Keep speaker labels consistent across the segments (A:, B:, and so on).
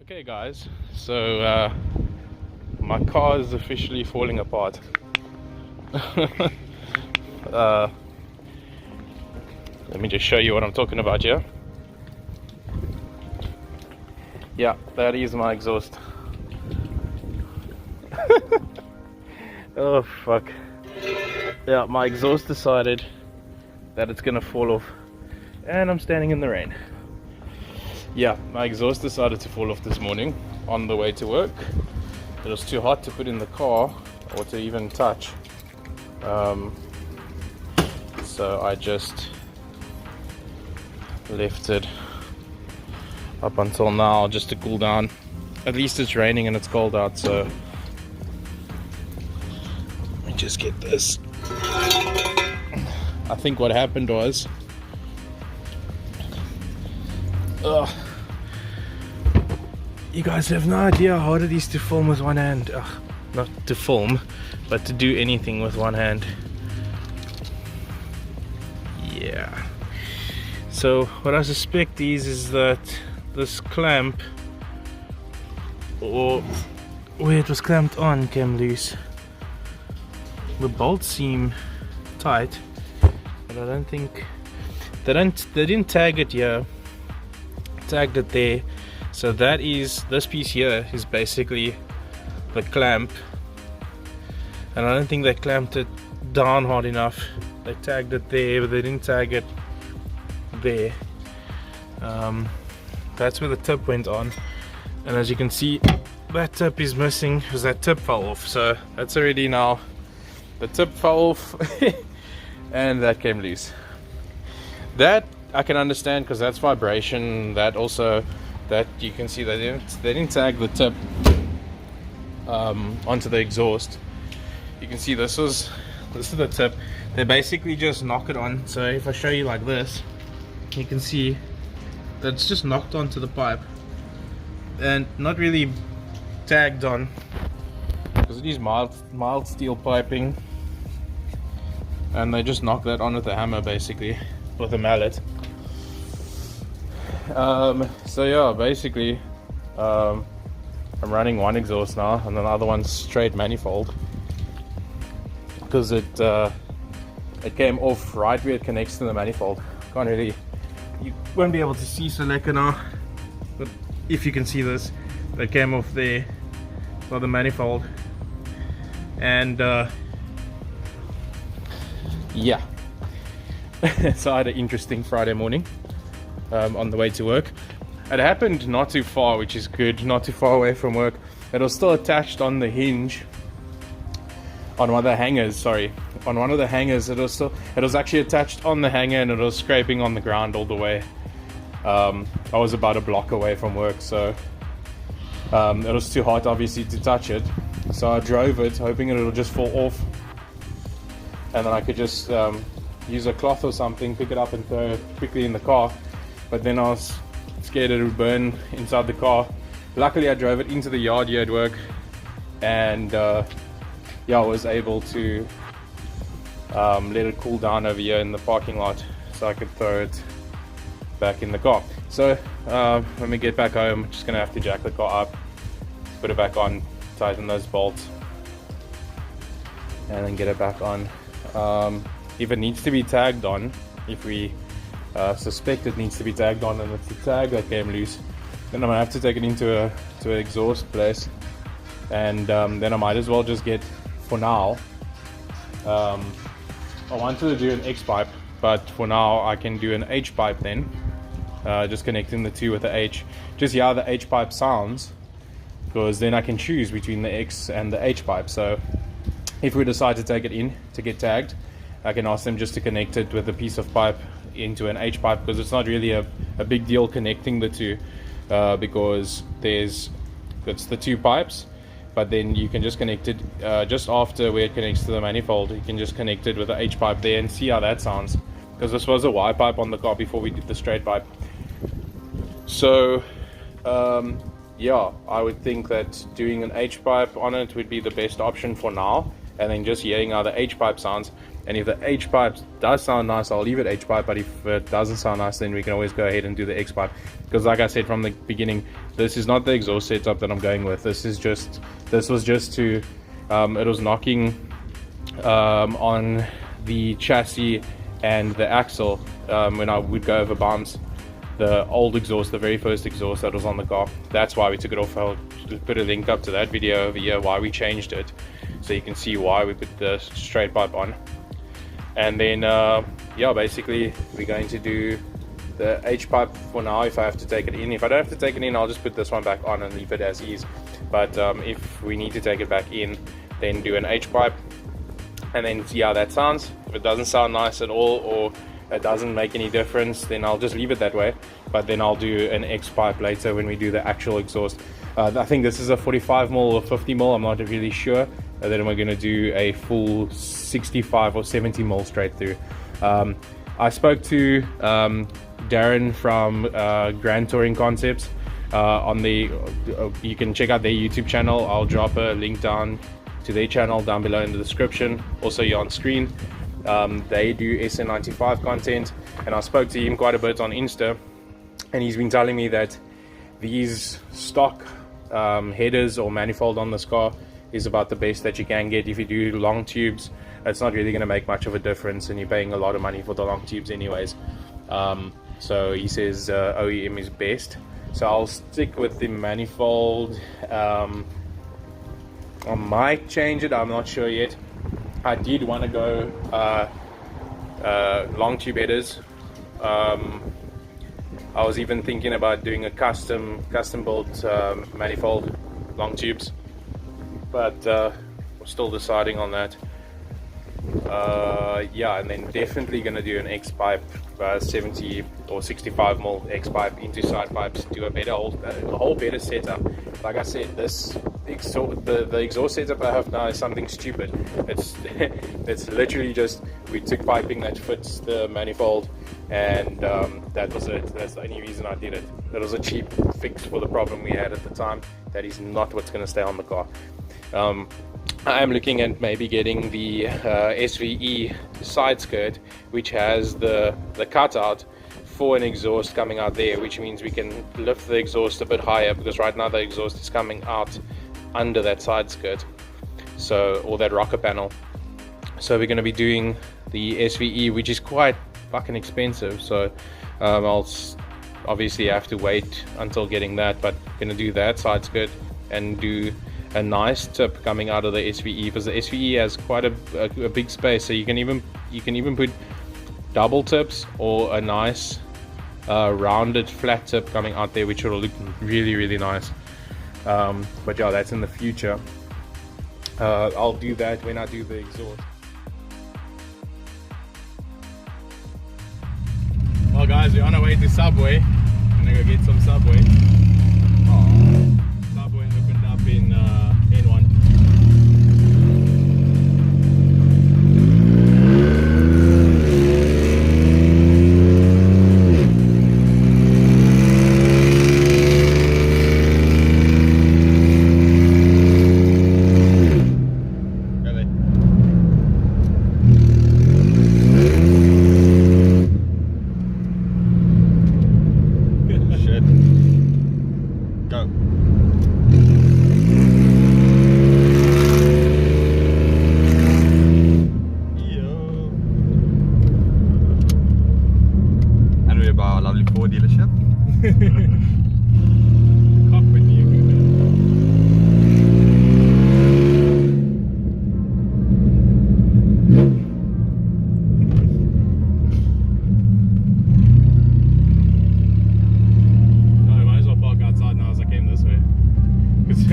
A: Okay guys, so my car is officially falling apart. Let me just show you what I'm talking about here. Yeah, that is my exhaust. Oh fuck. Yeah, my exhaust decided that it's gonna fall off, and I'm standing in the rain. Yeah, my exhaust decided to fall off this morning on the way to work. It was too hot to put in the car or to even touch. So I just left it up until now just to cool down. At least it's raining and it's cold out, so let me just get this. I think what happened was you guys have no idea how hard it is to film with one hand. Not to film, but to do anything with one hand. Yeah. So what I suspect is that this clamp, or where it was clamped on, came loose. The bolts seem tight, but I don't think they didn't tag it here. Tagged it there. So that is, this piece here is basically the clamp, and I don't think they clamped it down hard enough. They tagged it there, but they didn't tag it there. That's where the tip went on, and as you can see, that tip is missing because that tip fell off. So that's already now, the tip fell off and that came loose. That I can understand because that's vibration. That also, that you can see they didn't tag the tip onto the exhaust. You can see this is the tip. They basically just knock it on. So if I show you like this, you can see that it's just knocked onto the pipe and not really tagged on, because it is mild steel piping, and they just knock that on with a hammer, basically with a mallet. So yeah, basically I'm running one exhaust now and another one's straight manifold, because it came off right where it connects to the manifold. Can't really, you won't be able to see Seleka now, but if you can see this, that came off there by the manifold. And yeah. So I had an interesting Friday morning on the way to work. It happened not too far, which is good, not too far away from work. It was still attached on the hinge, on one of the hangers, on one of the hangers. It was actually attached on the hanger, and it was scraping on the ground all the way. I was about a block away from work, so it was too hot obviously to touch it. So I drove it hoping it'll just fall off, and then I could just use a cloth or something, pick it up and throw it quickly in the car. But then I was scared it would burn inside the car. Luckily I drove it into the yard here at work, and yeah, I was able to let it cool down over here in the parking lot, so I could throw it back in the car. So when we get back home, I'm just gonna have to jack the car up, put it back on, tighten those bolts, and then get it back on. If it needs to be tagged on, if we suspect it needs to be tagged on and it's the tag that came loose, then I'm gonna have to take it into an exhaust place, and then I might as well just get, for now, I wanted to do an X pipe, but for now I can do an H pipe then, just connecting the two with the H, just hear how the H pipe sounds, because then I can choose between the X and the H pipe. So if we decide to take it in to get tagged, I can ask them just to connect it with a piece of pipe into an H pipe, because it's not really a big deal connecting the two, because it's the two pipes, but then you can just connect it just after where it connects to the manifold. You can just connect it with the H pipe there and see how that sounds, because this was a Y pipe on the car before we did the straight pipe. So yeah, I would think that doing an H pipe on it would be the best option for now. and then just hearing how the H-pipe sounds. And if the H-pipe does sound nice, I'll leave it H-pipe, but if it doesn't sound nice, then we can always go ahead and do the X-pipe. Because like I said from the beginning, this is not the exhaust setup that I'm going with. This was just to, it was knocking on the chassis and the axle when I would go over bumps. The old exhaust, the very first exhaust that was on the car, that's why we took it off. I'll put a link up to that video over here, why we changed it, so you can see why we put the straight pipe on. And then yeah, basically we're going to do the H-pipe for now if I have to take it in. If I don't have to take it in, I'll just put this one back on and leave it as is. But if we need to take it back in, then do an H-pipe and then see how that sounds. If it doesn't sound nice at all, or it doesn't make any difference, then I'll just leave it that way. But then I'll do an X-pipe later when we do the actual exhaust. I think this is a 45mm or 50mm, I'm not really sure. And then we're going to do a full 65 or 70mm straight through. I spoke to Darren from Grand Touring Concepts on the you can check out their YouTube channel. I'll drop a link down to their channel down below in the description, also here on screen. They do SN95 content, and I spoke to him quite a bit on Insta, and he's been telling me that these stock headers or manifold on this car is about the best that you can get. If you do long tubes, it's not really going to make much of a difference, and you're paying a lot of money for the long tubes anyways. So he says OEM is best, so I'll stick with the manifold. I might change it, I'm not sure yet. I did want to go long tube headers. I was even thinking about doing a custom built manifold long tubes, but we're still deciding on that. Yeah, and then definitely going to do an X-pipe, 70 or 65mm X-pipe into side pipes, do a whole better setup. Like I said, the exhaust setup I have now is something stupid. It's literally just, we took piping that fits the manifold, and that was it. That's the only reason I did it. It was a cheap fix for the problem we had at the time. That is not what's going to stay on the car. I am looking at maybe getting the SVE side skirt, which has the cutout for an exhaust coming out there, which means we can lift the exhaust a bit higher, because right now the exhaust is coming out under that side skirt, so, or that rocker panel. So we're going to be doing the SVE, which is quite fucking expensive, so I'll obviously have to wait until getting that, but going to do that side skirt and do a nice tip coming out of the SVE, because the SVE has quite a big space, so you can even put double tips or a nice rounded flat tip coming out there, which will look really nice. But yeah, that's in the future. I'll do that when I do the exhaust. Well guys, we're on our way to Subway. I'm gonna go get some Subway. Subway opened up in N1.
B: Ford dealership.
A: I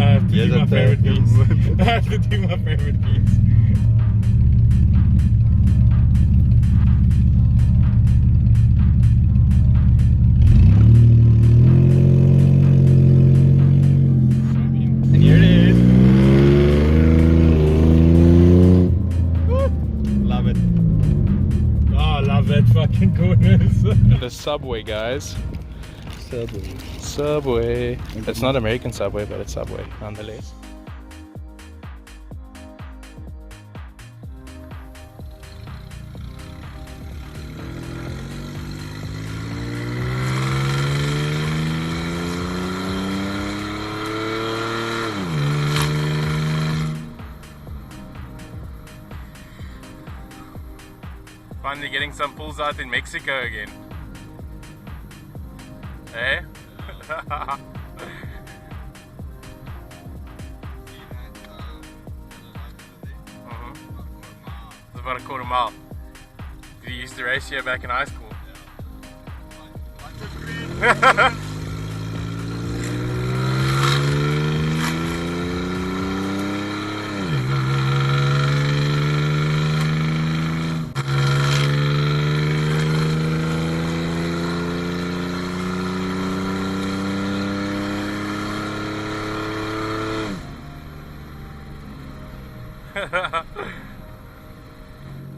A: have to do my favorite beats. I have to do my favorite beats. And here it is. Woo. Love it. Oh, I love that fucking corners. The Subway, guys. Subway. It's not American Subway, but it's Subway nonetheless. Finally getting some pulls out in Mexico again. Eh? It's about a quarter mile. Did you used to race here back in high school?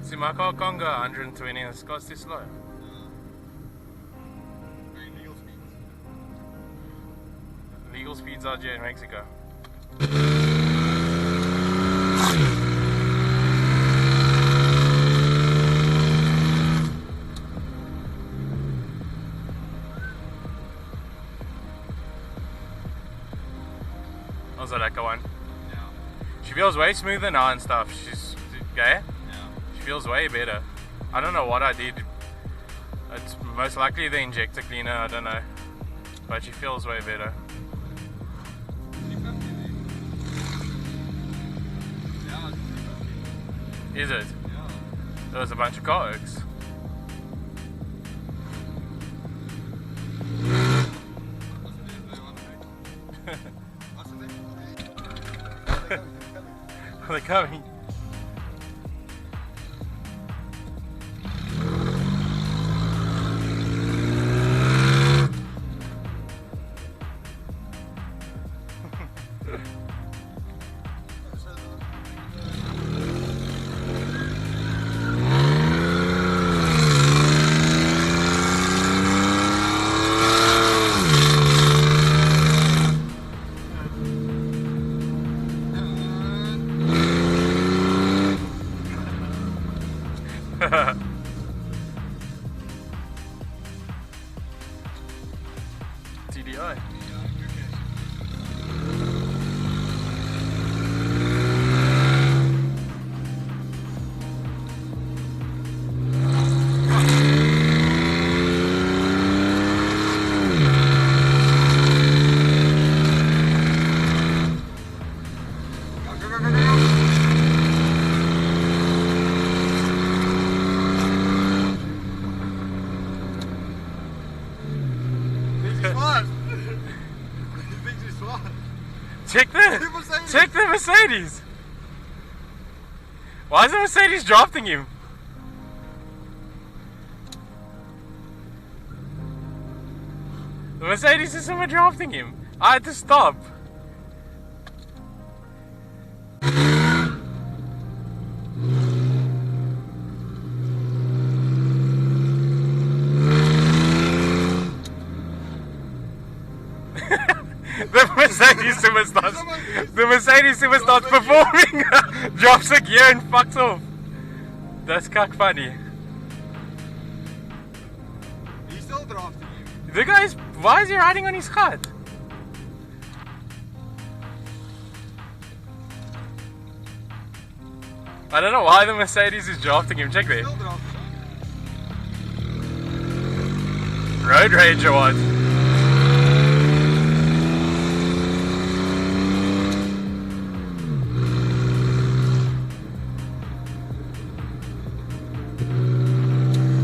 A: See, my car can't go 120 and this car's too slow.
B: Legal speeds.
A: Legal speeds out here in Mexico. Also like a one.
B: Yeah.
A: She feels way smoother now and stuff. She's okay.
B: Yeah.
A: She feels way better. I don't know what I did. It's most likely the injector cleaner, I don't know. But she feels way better.
B: Yeah,
A: Is it?
B: yeah.
A: There was a bunch of car oaks. They're coming. TDI. Check the Mercedes. Why is the Mercedes drafting him? The Mercedes is someone drafting him. I had to stop. The Mercedes starts performing, drops a gear and fucks off. That's cuck funny.
B: He's still drafting you.
A: The guy's, why is he riding on his cut? I don't know why the Mercedes is drafting him. Check there.
B: Still drafting.
A: Road rage or what?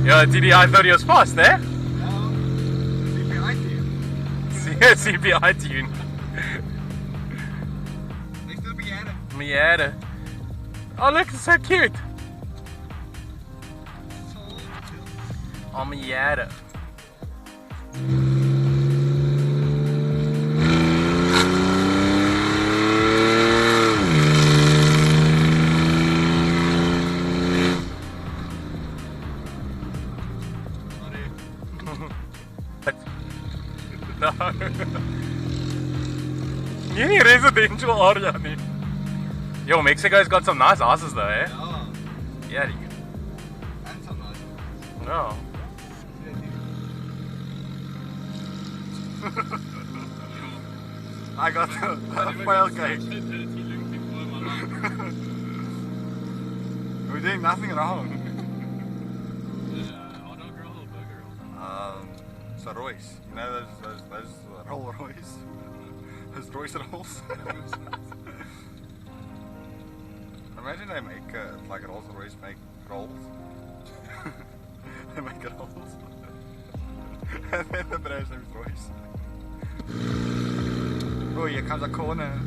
A: Yo, TD, I thought he was fast there.
B: CPI tune.
A: CPI tune.
B: Next to the Miata.
A: Miata. Oh look, it's so cute. Oh, Miata. No. Any residential area, man. Yo, Mexico's got some nice houses though, eh?
B: Yeah.
A: Yeah,
B: And some nice ones.
A: no.
B: I got the fail cake. We're doing nothing wrong. It's a Royce. You know those Roll Royce? Those Royce rolls? Imagine they make like Rolls Royce make rolls. They make rolls. And then the bedrijf name's Royce. Oh, hier comes a corner.